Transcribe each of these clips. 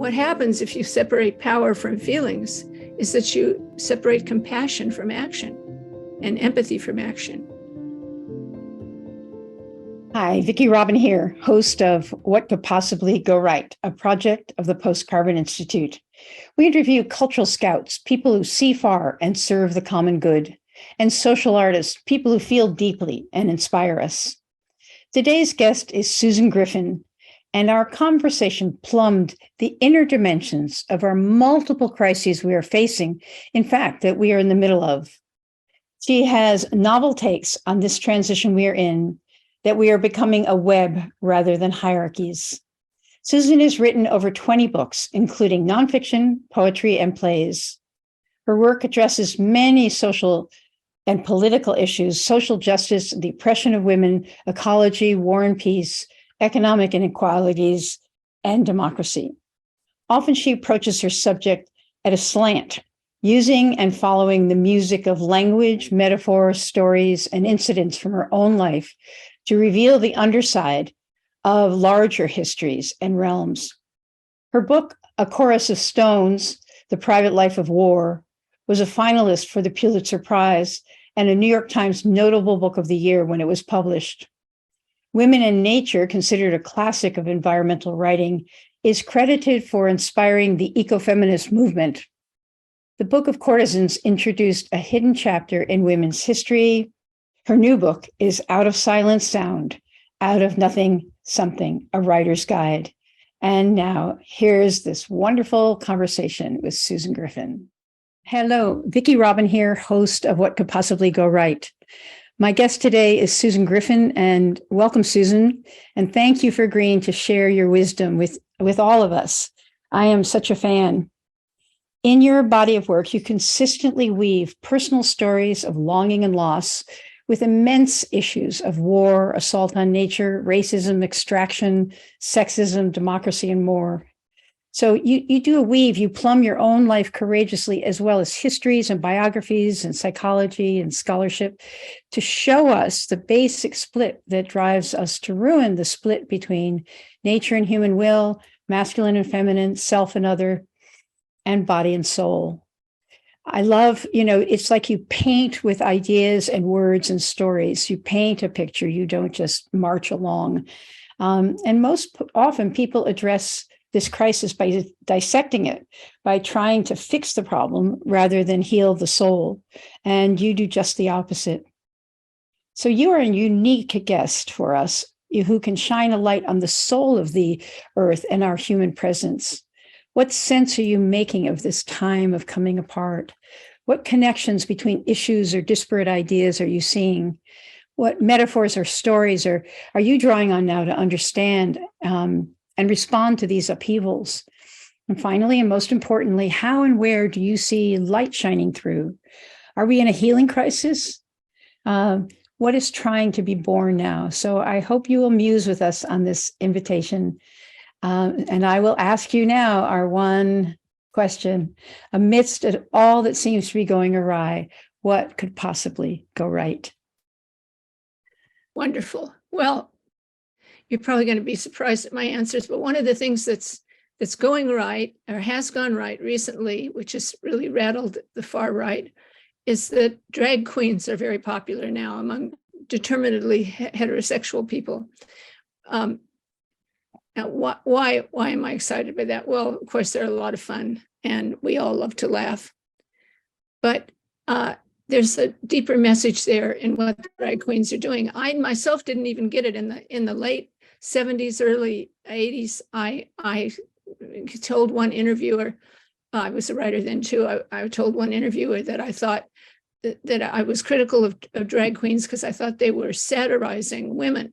What happens if you separate power from feelings is that you separate compassion from action and empathy from action. Hi, Vicki Robin here, host of What Could Possibly Go Right, a project of the Post-Carbon Institute. We interview cultural scouts, people who see far and serve the common good, and social artists, people who feel deeply and inspire us. Today's guest is Susan Griffin, and our conversation plumbed the inner dimensions of our multiple crises we are facing, in fact, that we are in the middle of. She has novel takes on this transition we are in, that we are becoming a web rather than hierarchies. Susan has written over 20 books, including nonfiction, poetry, and plays. Her work addresses many social and political issues: social justice, the oppression of women, ecology, war and peace, economic inequalities, and democracy. Often she approaches her subject at a slant, using and following the music of language, metaphor, stories, and incidents from her own life to reveal the underside of larger histories and realms. Her book, A Chorus of Stones, The Private Life of War, was a finalist for the Pulitzer Prize and a New York Times Notable Book of the Year when it was published. Women and Nature, considered a classic of environmental writing, is credited for inspiring the ecofeminist movement. The Book of Courtesans introduced a hidden chapter in women's history. Her new book is Out of Silence Sound, Out of Nothing Something, a Writer's Guide. And now here's this wonderful conversation with Susan Griffin. Hello, Vicki Robin here, host of What Could Possibly Go Right. My guest today is Susan Griffin, and welcome, Susan. And thank you for agreeing to share your wisdom with all of us. I am such a fan. In your body of work, you consistently weave personal stories of longing and loss with immense issues of war, assault on nature, racism, extraction, sexism, democracy, and more. So you do a weave, you plumb your own life courageously, as well as histories and biographies and psychology and scholarship, to show us the basic split that drives us to ruin the split between nature and human will, masculine and feminine, self and other, and body and soul. I love, it's like you paint with ideas and words and stories. You paint a picture, you don't just march along. And most often people address this crisis by dissecting it, by trying to fix the problem rather than heal the soul. And you do just the opposite. So you are a unique guest for us, who can shine a light on the soul of the earth and our human presence. What sense are you making of this time of coming apart? What connections between issues or disparate ideas are you seeing? What metaphors or stories are you drawing on now to understand and respond to these upheavals? And finally, and most importantly, how and where do you see light shining through? Are we in a healing crisis? What is trying to be born now? So I hope you will muse with us on this invitation. And I will ask you now our one question. Amidst it all that seems to be going awry, what could possibly go right? Wonderful. Well, you're probably going to be surprised at my answers, but one of the things that's going right, or has gone right recently, which has really rattled the far right, is that drag queens are very popular now among determinedly heterosexual people. Now, why am I excited by that? Well, of course, they're a lot of fun, and we all love to laugh. But there's a deeper message there in what the drag queens are doing. I myself didn't even get it in the late 70s, early 80s. I told one interviewer, I was a writer then too, I told one interviewer that I thought that I was critical of drag queens because I thought they were satirizing women.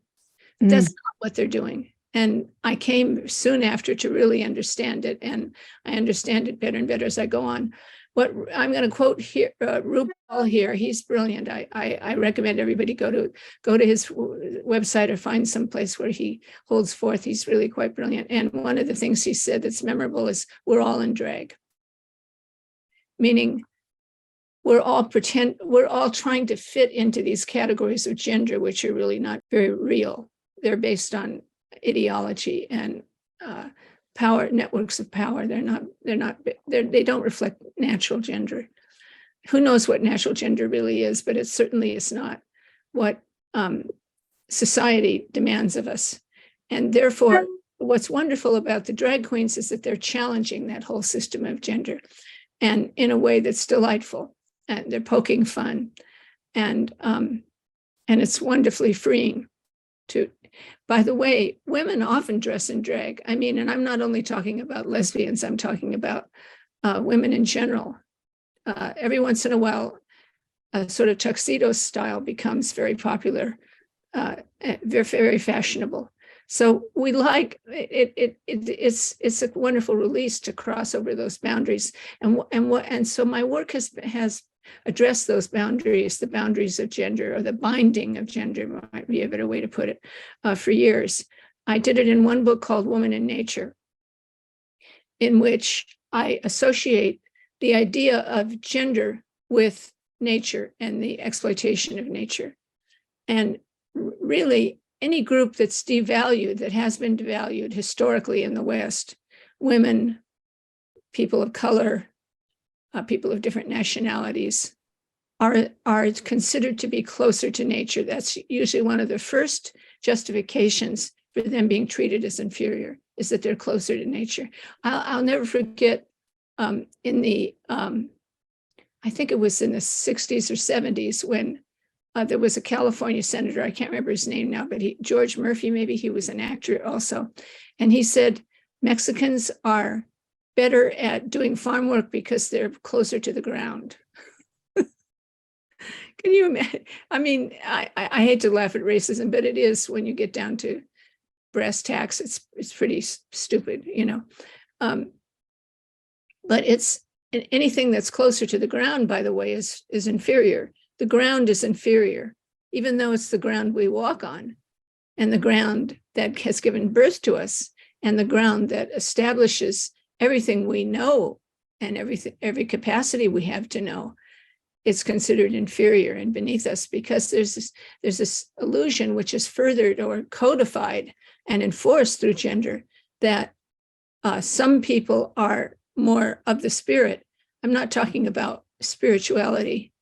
But that's not what they're doing. And I came soon after to really understand it, and I understand it better and better as I go on. What I'm going to quote here, RuPaul here, he's brilliant. I recommend everybody go to his website or find some place where he holds forth. He's really quite brilliant. And one of the things he said that's memorable is, we're all in drag. Meaning we're all trying to fit into these categories of gender, which are really not very real. They're based on ideology and power networks of power. They don't reflect natural gender. Who knows what natural gender really is, but it certainly is not what society demands of us. And therefore, what's wonderful about the drag queens is that they're challenging that whole system of gender, and in a way that's delightful, and they're poking fun, and it's wonderfully freeing to. By the way, women often dress in drag. I mean, and I'm not only talking about lesbians, I'm talking about women in general. Every once in a while, a sort of tuxedo style becomes very popular, very, very fashionable. So we like it. It's a wonderful release to cross over those boundaries, and so my work has addressed those boundaries, the boundaries of gender, or the binding of gender might be a better way to put it, for years. I did it in one book called Woman in Nature, in which I associate the idea of gender with nature and the exploitation of nature. And really, any group that's devalued, that has been devalued historically in the West, women, people of color, people of different nationalities, are considered to be closer to nature. That's usually one of the first justifications for them being treated as inferior, is that they're closer to nature. I'll never forget in the, I think it was in the 60s or 70s, when there was a California senator, I can't remember his name now, but George Murphy, maybe he was an actor also. And he said, Mexicans are better at doing farm work because they're closer to the ground. Can you imagine? I mean, I hate to laugh at racism, but it is, when you get down to brass tacks, it's pretty stupid, you know. But it's anything that's closer to the ground, by the way, is inferior. The ground is inferior, even though it's the ground we walk on, and the ground that has given birth to us, and the ground that establishes everything we know and every capacity we have to know. It's considered inferior and beneath us, because there's this illusion, which is furthered or codified and enforced through gender, that some people are more of the spirit. I'm not talking about spirituality,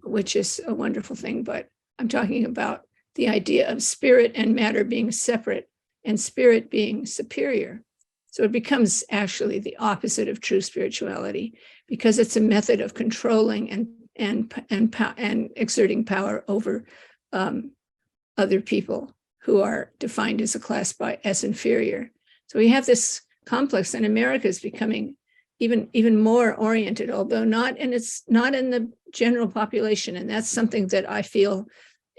which is a wonderful thing, but I'm talking about the idea of spirit and matter being separate and spirit being superior. So it becomes actually the opposite of true spirituality, because it's a method of controlling and exerting power over other people who are defined as a class as inferior. So we have this complex, and America is becoming even more oriented, although it's not in the general population. And that's something that I feel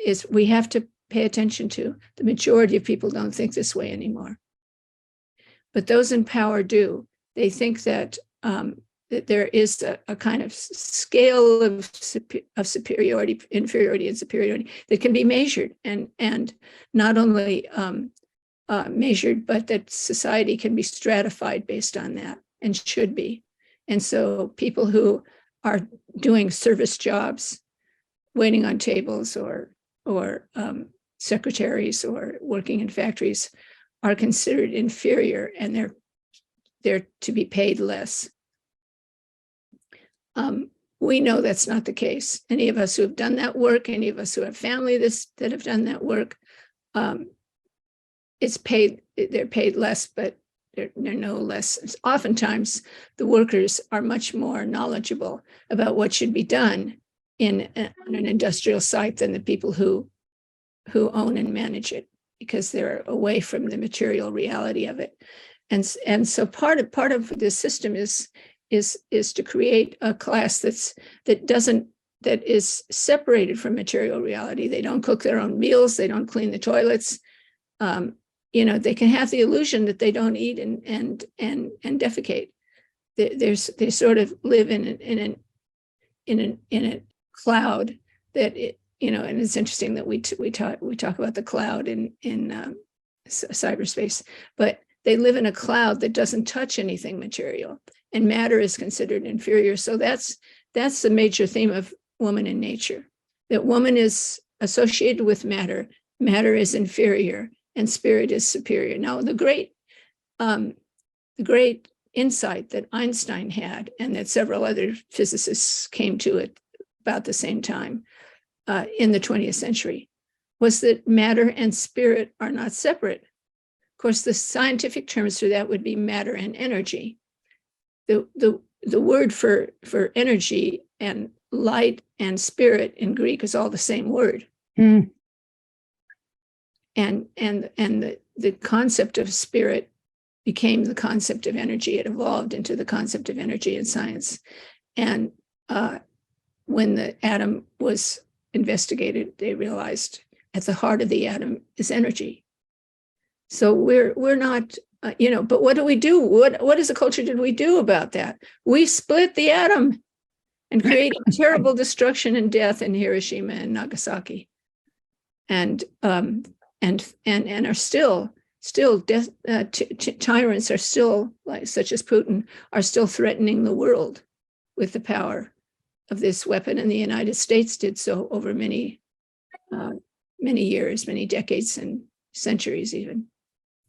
is we have to pay attention to. The majority of people don't think this way anymore, but those in power do. They think that that there is a kind of scale of superiority, inferiority, and superiority that can be measured, and not only measured, but that society can be stratified based on that, and should be. And so people who are doing service jobs, waiting on tables, or secretaries, or working in factories, are considered inferior, and they're to be paid less. We know that's not the case. Any of us who have done that work, any of us who have family that have done that work, they're paid less, but they're no less. Oftentimes, the workers are much more knowledgeable about what should be done on an industrial site than the people who own and manage it, because they're away from the material reality of it. And so part of this system is to create a class that is separated from material reality. They don't cook their own meals. They don't clean the toilets. They can have the illusion that they don't eat and defecate. They sort of live in a cloud that and it's interesting that we talk about the cloud in cyberspace, but they live in a cloud that doesn't touch anything material, and matter is considered inferior. So that's the major theme of Woman in Nature, that woman is associated with matter, matter is inferior, and spirit is superior. Now, the great the great insight that Einstein had, and that several other physicists came to it about the same time in the 20th century, was that matter and spirit are not separate. Of course, the scientific terms for that would be matter and energy. The word for energy and light and spirit in Greek is all the same word. Mm. And the concept of spirit became the concept of energy. It evolved into the concept of energy in science. And when the atom was investigated, they realized at the heart of the atom is energy. So we're not, but what do we do? What as a culture did we do about that? We split the atom and created terrible destruction and death in Hiroshima and Nagasaki, and are still death, tyrants are still, like such as Putin, are still threatening the world with the power of this weapon, and the United States did so over many years, many decades, and centuries even,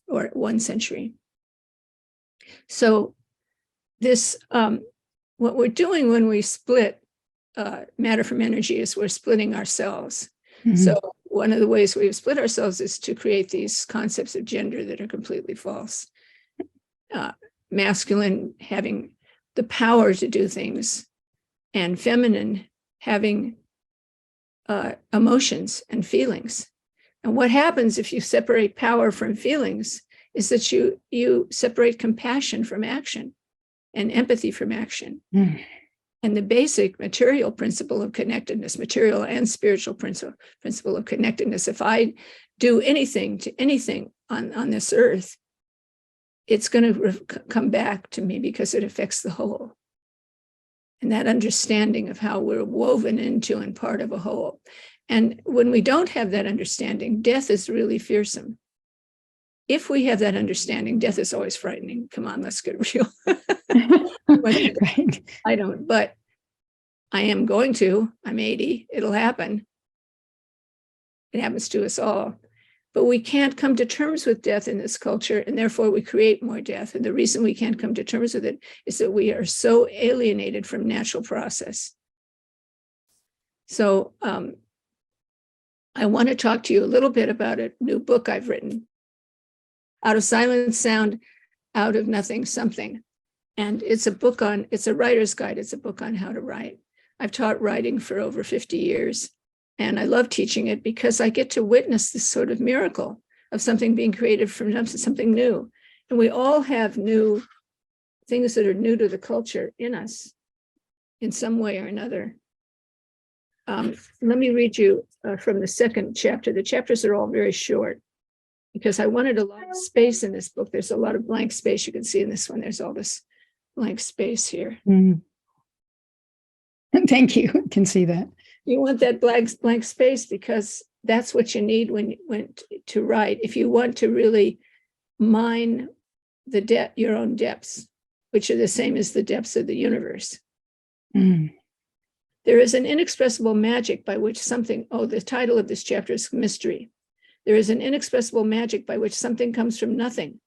or 1 century. So this, what we're doing when we split matter from energy is we're splitting ourselves. Mm-hmm. So one of the ways we've split ourselves is to create these concepts of gender that are completely false. Masculine having the power to do things, and feminine having emotions and feelings. And what happens if you separate power from feelings is that you separate compassion from action and empathy from action. Mm. And the basic material principle of connectedness, material and spiritual principle of connectedness, if I do anything to anything on this earth, it's going to come back to me because it affects the whole. And that understanding of how we're woven into and part of a whole. And when we don't have that understanding, death is really fearsome. If we have that understanding, death is always frightening. Come on, let's get real. Right. I don't, but I am going to. I'm 80. It'll happen. It happens to us all. But we can't come to terms with death in this culture, and therefore we create more death. And the reason we can't come to terms with it is that we are so alienated from natural process. So I want to talk to you a little bit about a new book I've written, Out of Silence Sound, Out of Nothing Something. And it's a writer's guide. It's a book on how to write. I've taught writing for over 50 years. And I love teaching it because I get to witness this sort of miracle of something being created from something new. And we all have new things that are new to the culture in us in some way or another. Let me read you from the second chapter. The chapters are all very short because I wanted a lot of space in this book. There's a lot of blank space. You can see in this one, there's all this blank space here. Mm. Thank you. I can see that. You want that blank space because that's what you need when to write. If you want to really mine your own depths, which are the same as the depths of the universe. Mm. There is an inexpressible magic by which something, the title of this chapter is Mystery. There is an inexpressible magic by which something comes from nothing,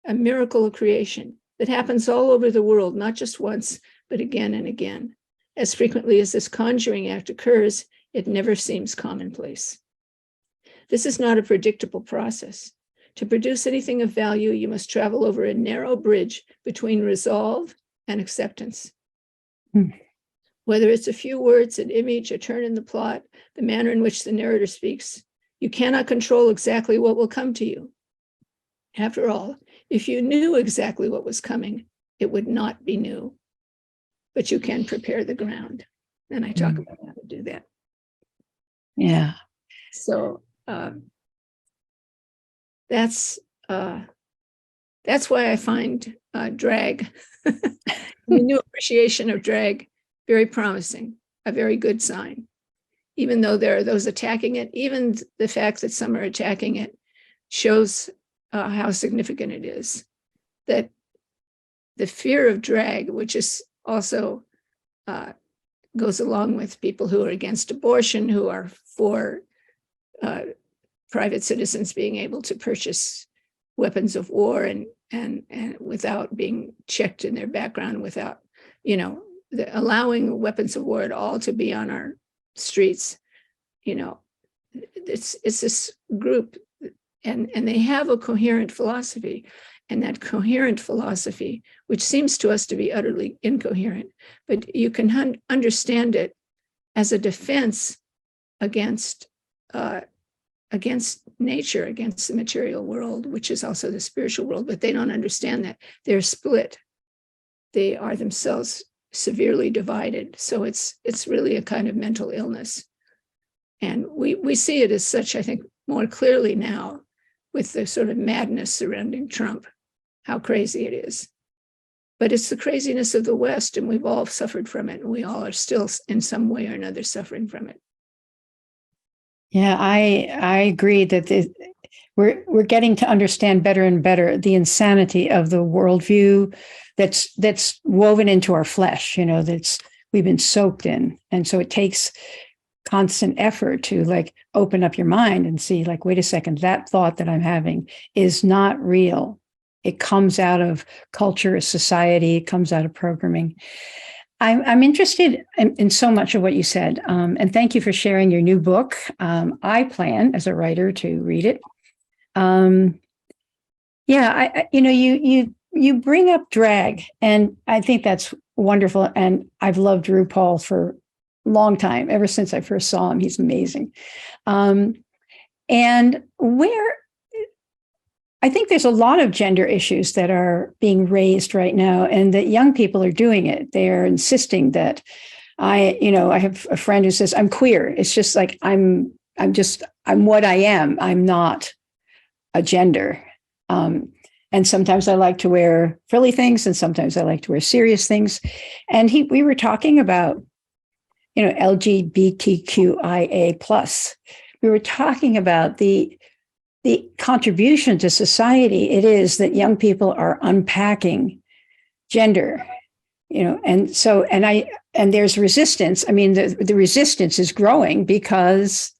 a miracle of creation that happens all over the world, not just once, but again and again. As frequently as this conjuring act occurs, it never seems commonplace. This is not a predictable process. To produce anything of value, you must travel over a narrow bridge between resolve and acceptance. Mm. Whether it's a few words, an image, a turn in the plot, the manner in which the narrator speaks, you cannot control exactly what will come to you. After all, if you knew exactly what was coming, it would not be new. But you can prepare the ground. And I talk about how to do that. Yeah. So that's why I find drag, the new appreciation of drag, very promising, a very good sign. Even though there are those attacking it, even the fact that some are attacking it shows how significant it is. That the fear of drag, which is also goes along with people who are against abortion, who are for private citizens being able to purchase weapons of war and and without being checked in their background, without, allowing weapons of war at all to be on our streets. It's this group, and they have a coherent philosophy, and that coherent philosophy, which seems to us to be utterly incoherent, but you can understand it as a defense against nature, against the material world, which is also the spiritual world. But they don't understand that. They're split. They are themselves severely divided. So it's really a kind of mental illness. And we see it as such, I think, more clearly now with the sort of madness surrounding Trump, how crazy it is. But it's the craziness of the West, and we've all suffered from it, and we all are still in some way or another suffering from it. Yeah, I agree that we're getting to understand better and better the insanity of the worldview that's woven into our flesh, that's we've been soaked in. And so it takes constant effort to like open up your mind and see, like, wait a second, that thought that I'm having is not real. It comes out of culture, society, it comes out of programming. I'm interested in so much of what you said, and thank you for sharing your new book. I plan, as a writer, to read it. You bring up drag, and I think that's wonderful. And I've loved RuPaul for a long time, ever since I first saw him. He's amazing. And where I think there's a lot of gender issues that are being raised right now, and that young people are doing it. They are insisting that I have a friend who says, I'm queer. It's just like, I'm what I am. I'm not a gender. And sometimes I like to wear frilly things, and sometimes I like to wear serious things. And we were talking about, LGBTQIA plus. We were talking about the contribution to society it is that young people are unpacking gender, and there's resistance. I mean, the resistance is growing because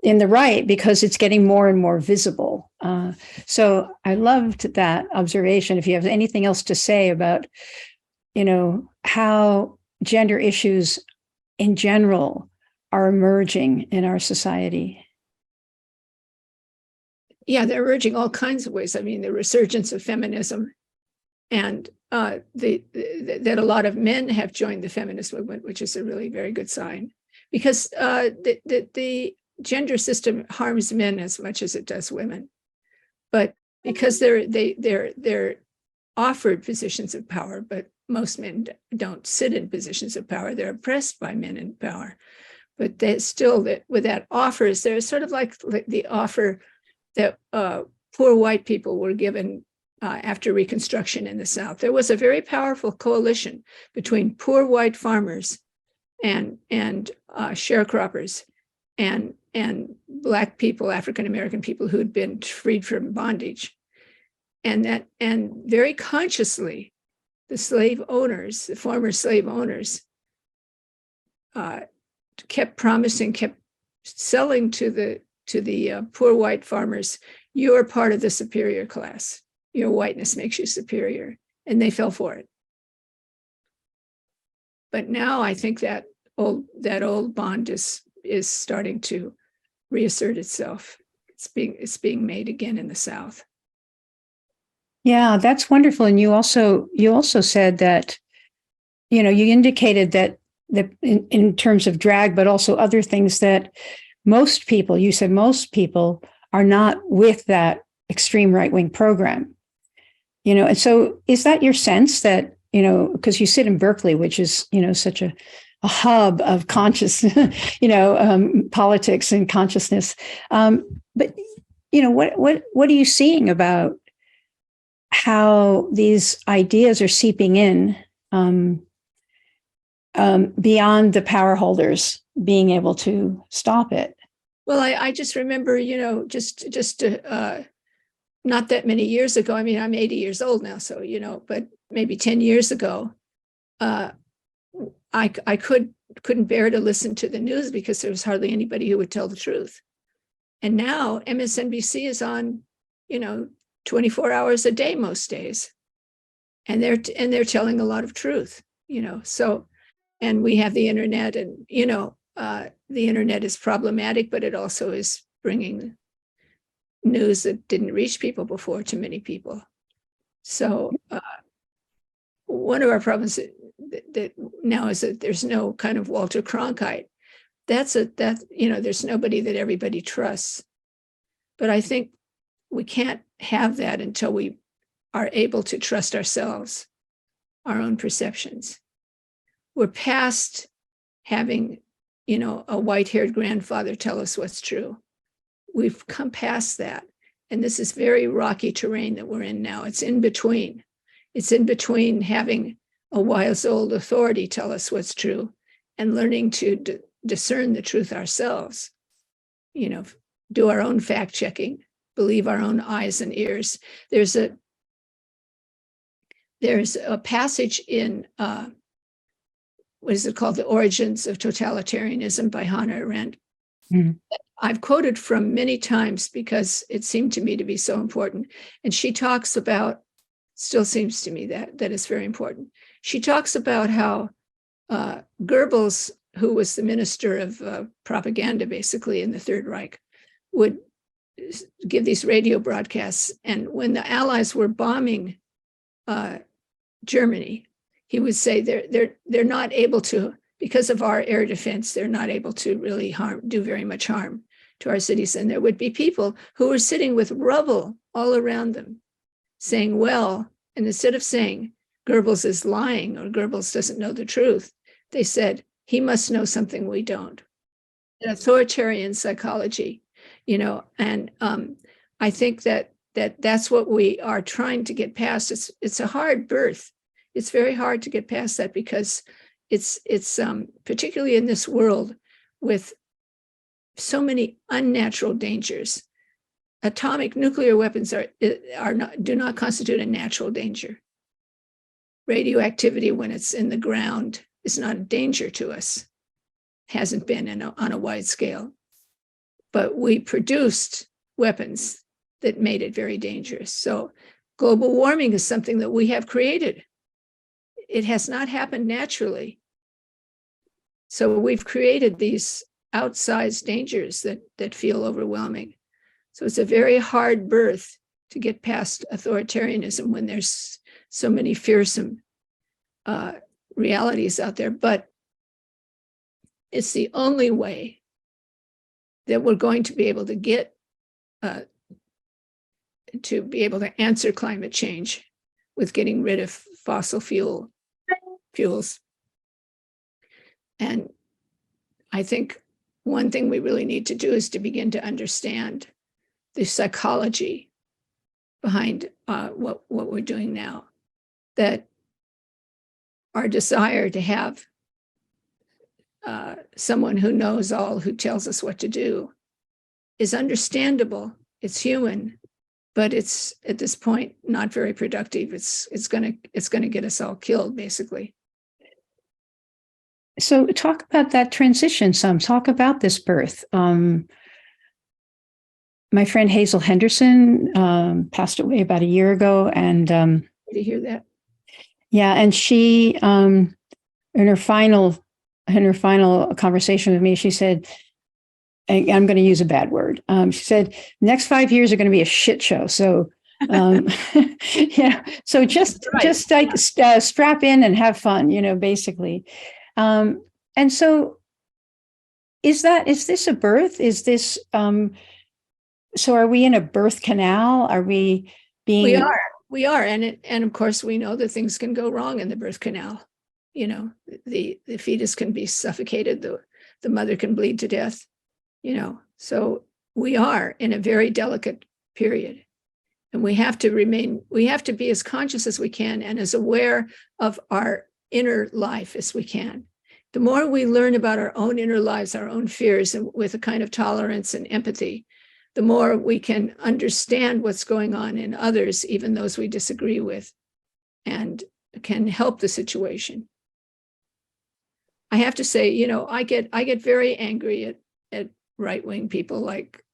it's getting more and more visible. So I loved that observation. If you have anything else to say about, how gender issues in general are emerging in our society. Yeah, they're emerging all kinds of ways. I mean, the resurgence of feminism, and that a lot of men have joined the feminist movement, which is a really very good sign, because the gender system harms men as much as it does women. But because they're offered positions of power, but most men don't sit in positions of power. They're oppressed by men in power. But with that offers, there's sort of like the offer that poor white people were given after Reconstruction in the South. There was a very powerful coalition between poor white farmers and sharecroppers and Black people, African American people who had been freed from bondage, and very consciously, the former slave owners, kept selling to the poor white farmers, you're part of the superior class. Your whiteness makes you superior. And they fell for it. But now I think that old bond is starting to reassert itself. It's being made again in the South. Yeah, that's wonderful. And you also said that, you indicated that in terms of drag, but also other things, that most people are not with that extreme right-wing program, and so is that your sense that, because you sit in Berkeley, which is, such a hub of conscious, politics and consciousness. But, what are you seeing about how these ideas are seeping in beyond the power holders being able to stop it? Well, I just remember, just not that many years ago. I mean, I'm 80 years old now, so, but maybe 10 years ago, I couldn't bear to listen to the news because there was hardly anybody who would tell the truth. And now MSNBC is on, 24 hours a day most days, and they're telling a lot of truth, so, and we have the internet, and the internet is problematic, but it also is bringing news that didn't reach people before to many people. So one of our problems that now is that there's no kind of Walter Cronkite. There's nobody that everybody trusts. But I think we can't have that until we are able to trust ourselves, our own perceptions. We're past having, a white-haired grandfather tell us what's true. We've come past that. And this is very rocky terrain that we're in now. It's in between. It's in between having a wise old authority tell us what's true and learning to discern the truth ourselves, do our own fact checking, believe our own eyes and ears. There's a passage in, what is it called? The Origins of Totalitarianism by Hannah Arendt. Mm-hmm. I've quoted from many times because it seemed to me to be so important. And she talks about, still seems to me that is very important. She talks about how Goebbels, who was the minister of propaganda, basically, in the Third Reich, would give these radio broadcasts. And when the Allies were bombing Germany, he would say they're not able to, because of our air defense, they're not able to really do very much harm to our cities. And there would be people who were sitting with rubble all around them saying, well, and instead of saying Goebbels is lying or Goebbels doesn't know the truth, they said, he must know something we don't. An authoritarian psychology, and I think that's what we are trying to get past. It's a hard birth. It's very hard to get past that because it's particularly in this world with so many unnatural dangers. Atomic nuclear weapons do not constitute a natural danger. Radioactivity, when it's in the ground, is not a danger to us. Hasn't been on a wide scale. But we produced weapons that made it very dangerous. So global warming is something that we have created. It has not happened naturally. So we've created these outsized dangers that feel overwhelming. So it's a very hard birth to get past authoritarianism when there's so many fearsome realities out there. But it's the only way that we're going to be able to get to be able to answer climate change with getting rid of fossil fuels. And I think one thing we really need to do is to begin to understand the psychology behind what we're doing now, that our desire to have someone who knows all, who tells us what to do, is understandable. It's human, but it's at this point not very productive. It's gonna get us all killed, basically. So talk about that transition some. Talk about this birth. My friend Hazel Henderson passed away about a year ago, and did you hear that? Yeah, and she in her final conversation with me, she said, I'm going to use a bad word. She said, next 5 years are going to be a shit show. So, so just like strap in and have fun, basically. And so is this a birth? Is this, so are we in a birth canal? Are we being? We are. And of course we know that things can go wrong in the birth canal. The fetus can be suffocated, the mother can bleed to death, so we are in a very delicate period, and we have to be as conscious as we can and as aware of our inner life as we can. The more we learn about our own inner lives, our own fears, and with a kind of tolerance and empathy, the more we can understand what's going on in others, even those we disagree with, and can help the situation. I have to say, I get very angry at right-wing people, like,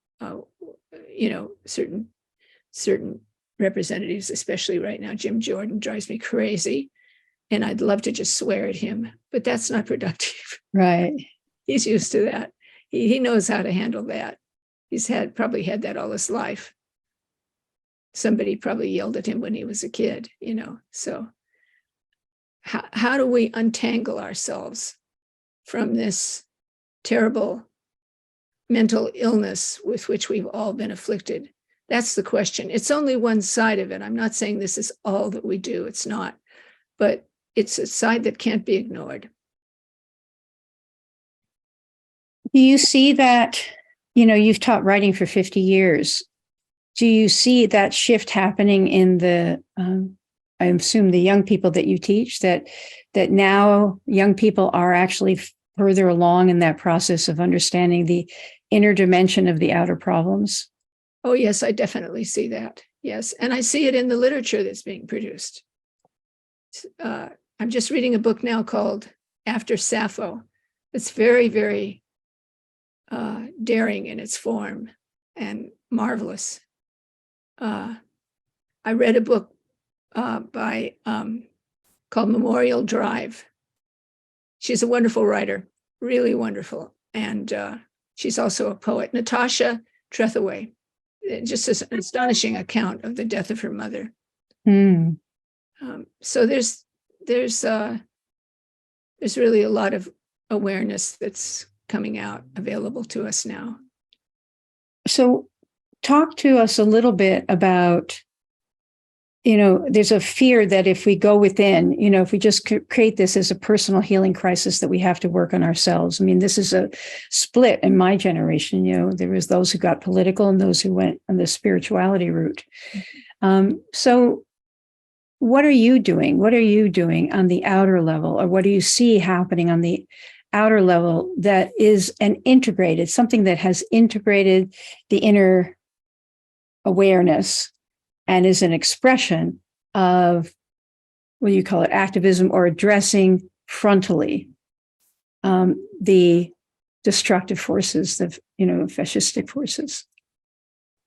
certain representatives, especially right now. Jim Jordan drives me crazy, and I'd love to just swear at him, but that's not productive. Right. He's used to that. He knows how to handle that. He's probably had that all his life. Somebody probably yelled at him when he was a kid, So how do we untangle ourselves from this terrible mental illness with which we've all been afflicted? That's the question. It's only one side of it. I'm not saying this is all that we do. It's not. But it's a side that can't be ignored. Do you see that, you've taught writing for 50 years. Do you see that shift happening in the, I assume the young people that you teach, that now young people are actually further along in that process of understanding the inner dimension of the outer problems? Oh, yes, I definitely see that. Yes. And I see it in the literature that's being produced. I'm just reading a book now called After Sappho. It's very, very daring in its form and marvelous. I read a book by called Memorial Drive. She's a wonderful writer, really wonderful. And she's also a poet, Natasha Trethewey. Just an astonishing account of the death of her mother. So there's really a lot of awareness that's coming out available to us now. So talk to us a little bit about, there's a fear that if we go within, if we just create this as a personal healing crisis, that we have to work on ourselves. I mean, this is a split in my generation. There was those who got political and those who went on the spirituality route. So what are you doing? What are you doing on the outer level, or what do you see happening on the outer level that is something that has integrated the inner awareness and is an expression of, what do you call it, activism, or addressing frontally the destructive forces, the fascistic forces?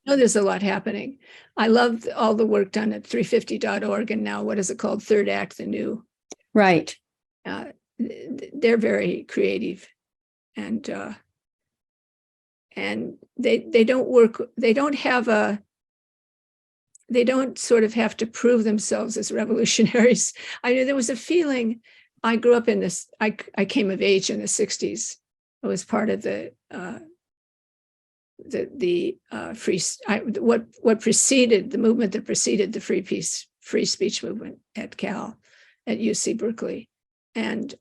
There's a lot happening. I love all the work done at 350.org, and now what is it called? Third Act, the new. Right. They're very creative, and they don't work. They don't sort of have to prove themselves as revolutionaries. I know there was a feeling. I grew up in this. I came of age in the 60s. I was part of the what preceded the movement that preceded the free speech movement at UC Berkeley, and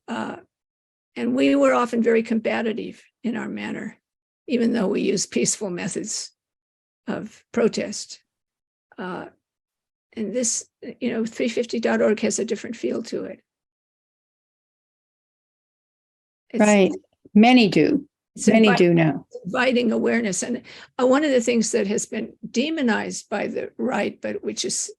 we were often very combative in our manner, even though we used peaceful methods of protest. And this, 350.org has a different feel to it. Right. Many do. Many do now. Inviting awareness. And one of the things that has been demonized by the right, but which is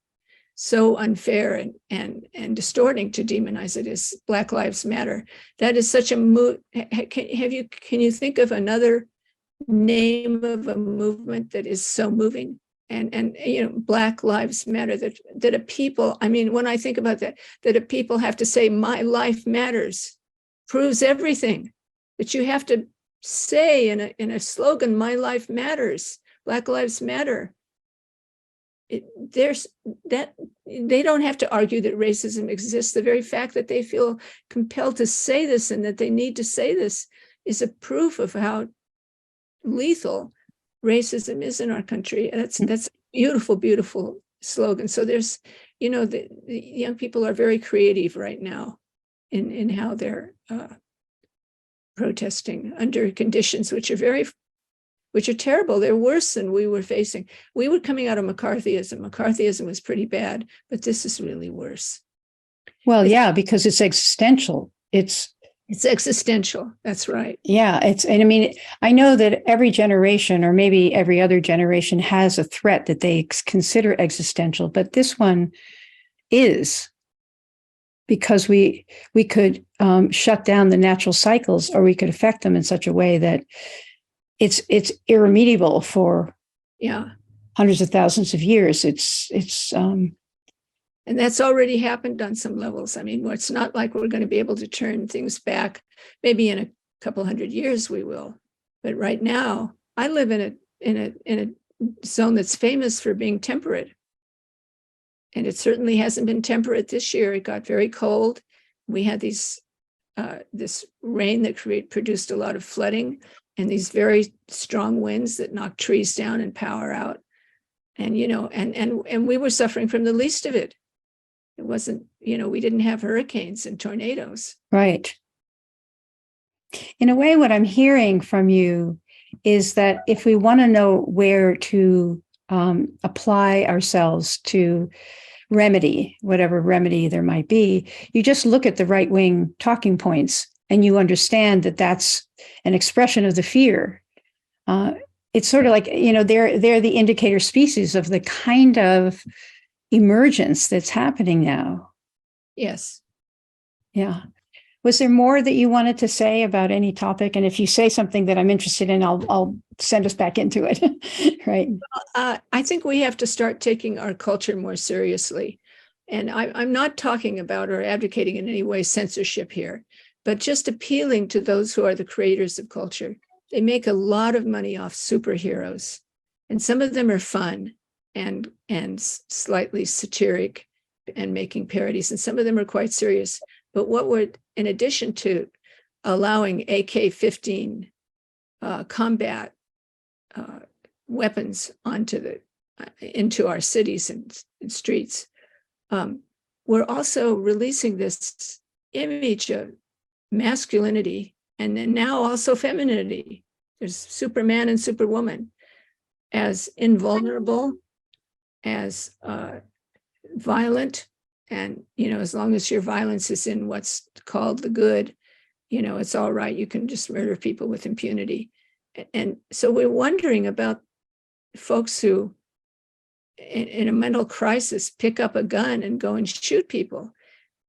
so unfair and distorting to demonize it, is Black Lives Matter. That is such a can you think of another name of a movement that is so moving? And Black Lives Matter, that a people, I mean, when I think about that a people have to say my life matters, proves everything. That you have to say in a slogan, my life matters, Black Lives Matter. There's that they don't have to argue that racism exists. The very fact that they feel compelled to say this and that they need to say this is a proof of how lethal racism is in our country. That's a beautiful, beautiful slogan. So there's, the young people are very creative right now in how they're protesting under conditions which are terrible. They're worse than we were facing. We were coming out of McCarthyism. McCarthyism was pretty bad, but this is really worse. Well, yeah, because it's existential. It's existential. That's right. Yeah. And I mean, I know that every generation, or maybe every other generation, has a threat that they consider existential, but this one is, because we could shut down the natural cycles, or we could affect them in such a way that it's irremediable for. Yeah. hundreds of thousands of years. And that's already happened on some levels. I mean, it's not like we're going to be able to turn things back. Maybe in a couple hundred years we will. But right now, I live in a zone that's famous for being temperate. And it certainly hasn't been temperate this year. It got very cold. We had this rain that produced a lot of flooding, and these very strong winds that knocked trees down and power out. And and we were suffering from the least of it. It wasn't, we didn't have hurricanes and tornadoes. Right. In a way, what I'm hearing from you is that if we want to know where to apply ourselves to remedy, whatever remedy there might be, you just look at the right-wing talking points and you understand that that's an expression of the fear. It's sort of like, they're the indicator species of the kind of emergence that's happening now. Yes. Yeah. Was there more that you wanted to say about any topic? And if you say something that I'm interested in, I'll send us back into it. Right. I think we have to start taking our culture more seriously. And I'm not talking about or advocating in any way censorship here, but just appealing to those who are the creators of culture. They make a lot of money off superheroes, and some of them are fun and slightly satiric and making parodies, and some of them are quite serious. But what would, in addition to allowing AK-15 combat weapons into our cities and streets, we're also releasing this image of masculinity and then now also femininity. There's Superman and Superwoman as invulnerable, as violent. And, as long as your violence is in what's called the good, it's all right. You can just murder people with impunity. And so we're wondering about folks who, in a mental crisis, pick up a gun and go and shoot people.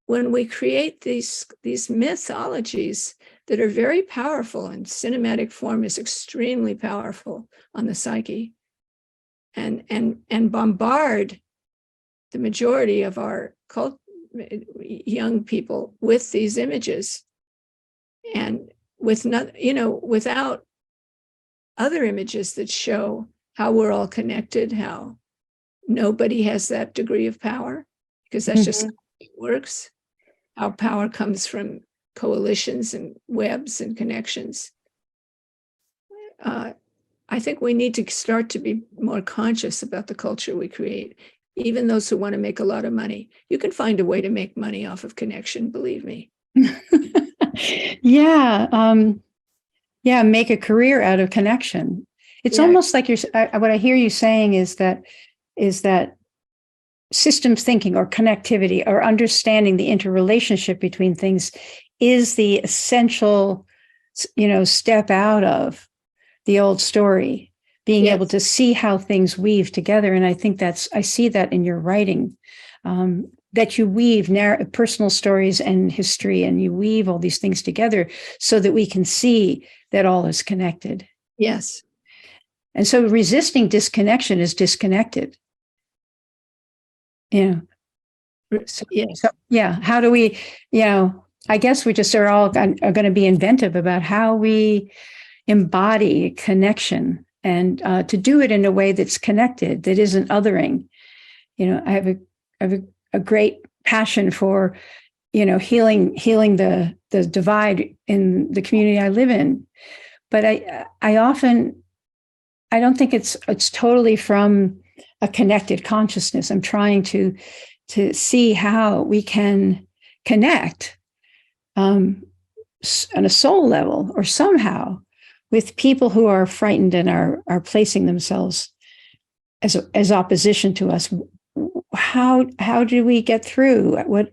When we create these mythologies that are very powerful, and cinematic form is extremely powerful on the psyche, and bombard the majority of our young people with these images, and without other images that show how we're all connected, how nobody has that degree of power, because that's just how it works, how power comes from coalitions and webs and connections. I think we need to start to be more conscious about the culture we create. Even those who want to make a lot of money, you can find a way to make money off of connection, believe me. Yeah. Make a career out of connection. It's almost like what I hear you saying is that systems thinking or connectivity or understanding the interrelationship between things is the essential, step out of the old story, being able to see how things weave together. And I think I see that in your writing, that you weave personal stories and history, and you weave all these things together so that we can see that all is connected. Yes. And so resisting disconnection is disconnected. How do we, I guess we just are all going to be inventive about how we embody connection, and to do it in a way that's connected, that isn't othering. I have a great passion for, healing the divide in the community I live in. But I don't think it's totally from a connected consciousness. I'm trying to see how we can connect on a soul level or somehow with people who are frightened and are placing themselves as opposition to us. How do we get through what,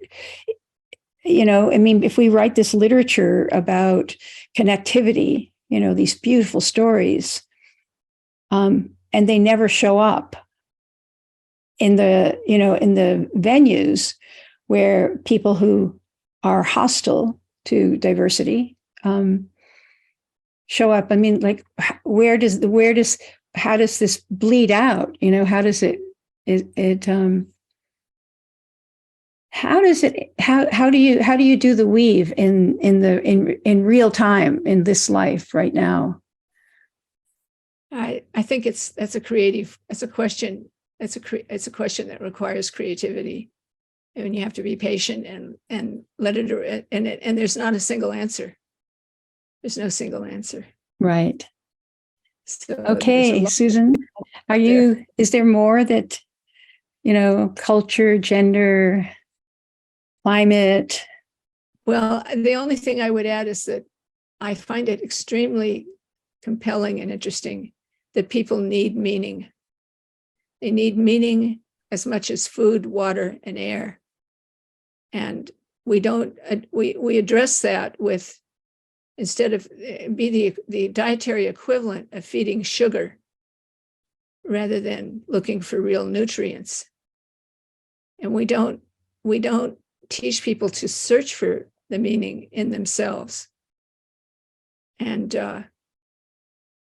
if we write this literature about connectivity, these beautiful stories, and they never show up in the venues where people who are hostile to diversity show up. I mean, like, where does how does this bleed out? How does how do you do the weave in real time in this life right now? I think it's a question. It's a question that requires creativity, and you have to be patient and let it, and there's not a single answer. There's no single answer. Right. So okay, Susan, is there more that, culture, gender, climate? Well, the only thing I would add is that I find it extremely compelling and interesting that people need meaning. They need meaning as much as food, water, and air. And we address that with, instead of be the dietary equivalent of feeding sugar rather than looking for real nutrients. And we don't teach people to search for the meaning in themselves. And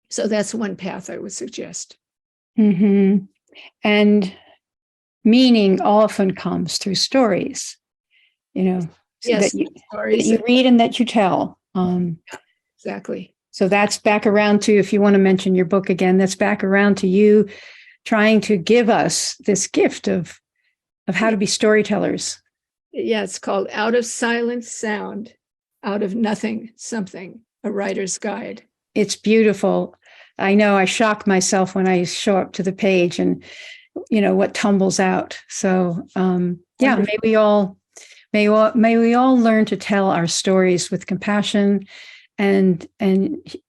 so that's one path I would suggest. Mm-hmm. And meaning often comes through stories, yes, that you read and that you tell. Exactly. So that's back around to, if you want to mention your book again, that's back around to you trying to give us this gift of how to be storytellers. Yeah, it's called Out of Silence Sound, Out of Nothing Something, a Writer's Guide. It's beautiful. I know I shock myself when I show up to the page and, what tumbles out. So, may we all learn to tell our stories with compassion and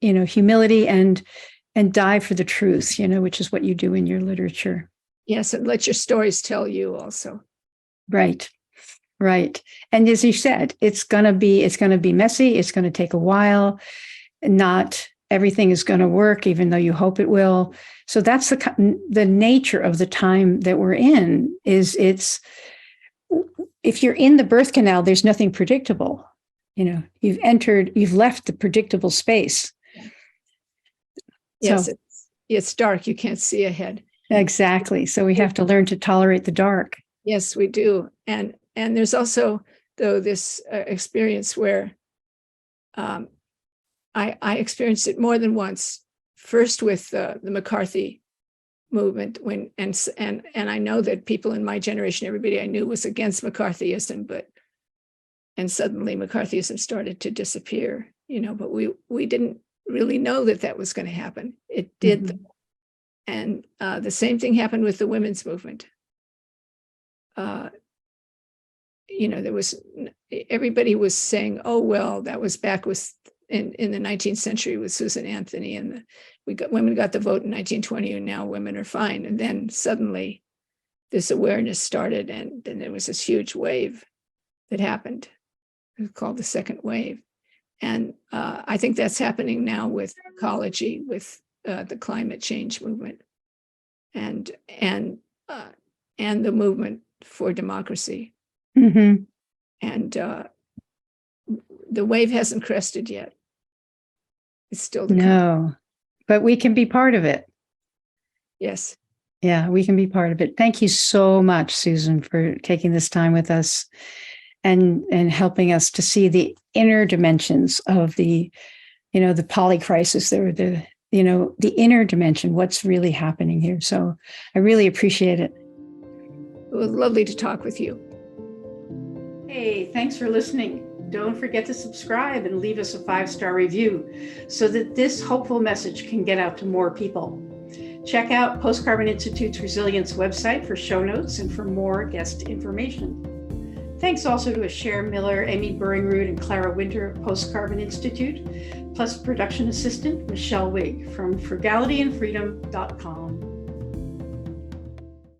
humility and dive for the truth, which is what you do in your literature. Yes, and let your stories tell you also. Right. And as you said, it's going to be messy. It's going to take a while. Not everything is going to work, even though you hope it will. So that's the nature of the time that we're in. If you're in the birth canal, there's nothing predictable. You've left the predictable space. Yes, it's dark. You can't see ahead. Exactly. So we have to learn to tolerate the dark. Yes, we do. And there's also, though, this experience where I experienced it more than once. First with the McCarthy movement, and I know that people in my generation, everybody I knew was against McCarthyism, and suddenly McCarthyism started to disappear. But we didn't really know that was going to happen. It did, mm-hmm. And the same thing happened with the women's movement. Everybody was saying, oh, well, that was back in the 19th century with Susan Anthony, and women got the vote in 1920, and now women are fine. And then suddenly this awareness started, and then there was this huge wave that happened. It was called the second wave. And I think that's happening now with ecology, with the climate change movement, and the movement for democracy. Mm-hmm. And the wave hasn't crested yet. It's still no, but we can be part of it. Yes. Yeah, we can be part of it. Thank you so much, Susan, for taking this time with us and helping us to see the inner dimensions of the polycrisis. The inner dimension, what's really happening here. So I really appreciate it. It was lovely to talk with you. Hey, thanks for listening. Don't forget to subscribe and leave us a 5-star review so that this hopeful message can get out to more people. Check out Post Carbon Institute's Resilience website for show notes and for more guest information. Thanks also to Cher Miller, Amy Burringrud, and Clara Winter of Post Carbon Institute, plus production assistant Michelle Wigg from frugalityandfreedom.com.